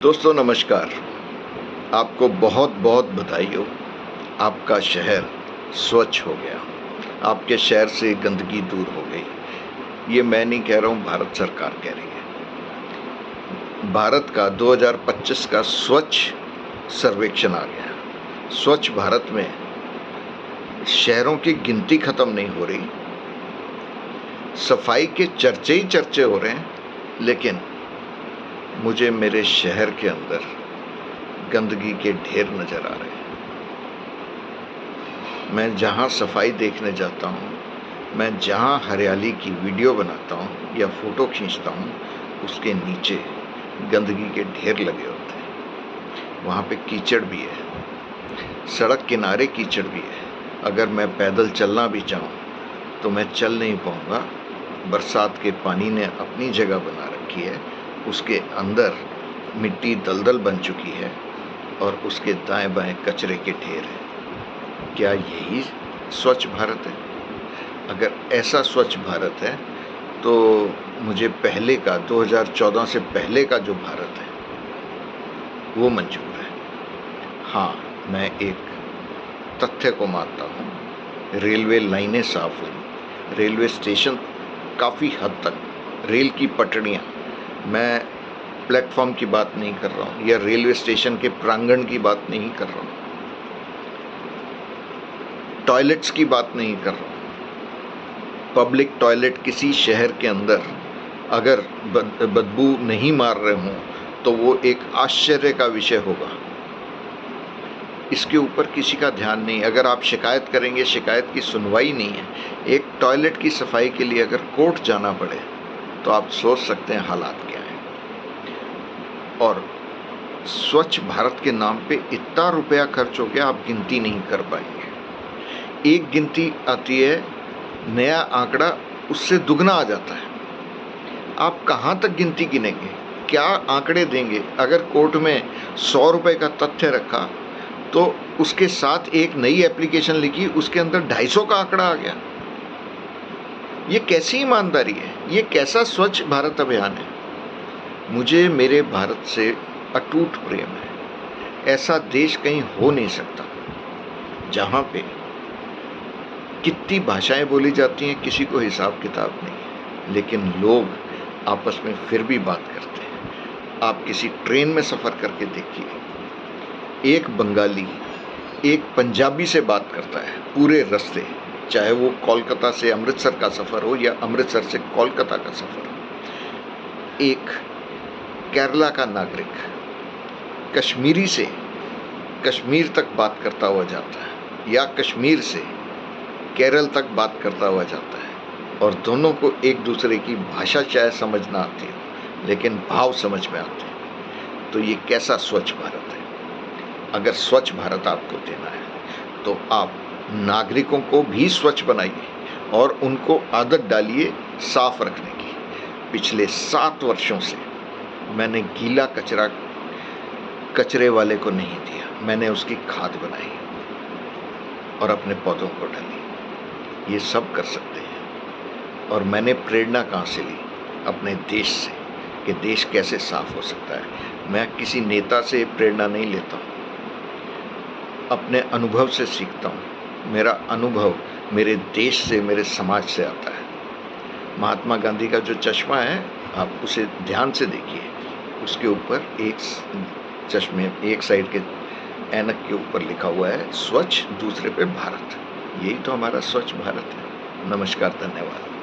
दोस्तों नमस्कार। आपको बहुत बहुत बधाई हो। आपका शहर स्वच्छ हो गया, आपके शहर से गंदगी दूर हो गई। ये मैं नहीं कह रहा हूँ, भारत सरकार कह रही है। भारत का 2025 का स्वच्छ सर्वेक्षण आ गया। स्वच्छ भारत में शहरों की गिनती खत्म नहीं हो रही, सफाई के चर्चे ही चर्चे हो रहे हैं, लेकिन मुझे मेरे शहर के अंदर गंदगी के ढेर नजर आ रहे हैं। मैं जहाँ सफाई देखने जाता हूँ, मैं जहाँ हरियाली की वीडियो बनाता हूँ या फोटो खींचता हूँ, उसके नीचे गंदगी के ढेर लगे होते हैं। वहाँ पे कीचड़ भी है, सड़क किनारे कीचड़ भी है। अगर मैं पैदल चलना भी चाहूँ तो मैं चल नहीं पाऊँगा। बरसात के पानी ने अपनी जगह बना रखी है, उसके अंदर मिट्टी दलदल बन चुकी है और उसके दाएं बाएं कचरे के ढेर हैं। क्या यही स्वच्छ भारत है? अगर ऐसा स्वच्छ भारत है तो मुझे पहले का 2014 से पहले का जो भारत है वो मंजूर है। हाँ, मैं एक तथ्य को मानता हूँ, रेलवे लाइनें साफ हुई, रेलवे स्टेशन काफ़ी हद तक, रेल की पटड़ियाँ, मैं प्लेटफॉर्म की बात नहीं कर रहा हूँ या रेलवे स्टेशन के प्रांगण की बात नहीं कर रहा हूँ, टॉयलेट्स की बात नहीं कर रहा हूँ। पब्लिक टॉयलेट किसी शहर के अंदर अगर बदबू नहीं मार रहे हों तो वो एक आश्चर्य का विषय होगा। इसके ऊपर किसी का ध्यान नहीं। अगर आप शिकायत करेंगे, शिकायत की सुनवाई नहीं है। एक टॉयलेट की सफाई के लिए अगर कोर्ट जाना पड़े तो आप सोच सकते हैं हालात क्या है। और स्वच्छ भारत के नाम पे इतना रुपया खर्च हो गया, आप गिनती नहीं कर पाएंगे। एक गिनती आती है, नया आंकड़ा उससे दुगना आ जाता है। आप कहाँ तक गिनती गिनेंगे, क्या आंकड़े देंगे? अगर कोर्ट में 100 रुपये का तथ्य रखा तो उसके साथ एक नई एप्लीकेशन लिखी, उसके अंदर 250 का आंकड़ा आ गया। ये कैसी ईमानदारी है? ये कैसा स्वच्छ भारत अभियान है? मुझे मेरे भारत से अटूट प्रेम है। ऐसा देश कहीं हो नहीं सकता जहाँ पे कितनी भाषाएं बोली जाती हैं, किसी को हिसाब किताब नहीं है, लेकिन लोग आपस में फिर भी बात करते हैं। आप किसी ट्रेन में सफ़र करके देखिए, एक बंगाली एक पंजाबी से बात करता है पूरे रास्ते, चाहे वो कोलकाता से अमृतसर का सफ़र हो या अमृतसर से कोलकाता का सफ़र हो। एक केरला का नागरिक कश्मीरी से कश्मीर तक बात करता हुआ जाता है या कश्मीर से केरल तक बात करता हुआ जाता है, और दोनों को एक दूसरे की भाषा चाहे समझ ना आती हो, लेकिन भाव समझ में आते हैं। तो ये कैसा स्वच्छ भारत है? अगर स्वच्छ भारत आपको देना है तो आप नागरिकों को भी स्वच्छ बनाइए और उनको आदत डालिए साफ रखने की। पिछले 7 वर्षों से मैंने गीला कचरा कचरे वाले को नहीं दिया, मैंने उसकी खाद बनाई और अपने पौधों को डाली। ये सब कर सकते हैं। और मैंने प्रेरणा कहाँ से ली? अपने देश से, कि देश कैसे साफ हो सकता है। मैं किसी नेता से प्रेरणा नहीं लेता हूँ, अपने अनुभव से सीखता हूँ। मेरा अनुभव मेरे देश से, मेरे समाज से आता है। महात्मा गांधी का जो चश्मा है, आप उसे ध्यान से देखिए, उसके ऊपर एक साइड के ऐनक के ऊपर लिखा हुआ है स्वच्छ, दूसरे पे भारत। यही तो हमारा स्वच्छ भारत है। नमस्कार, धन्यवाद।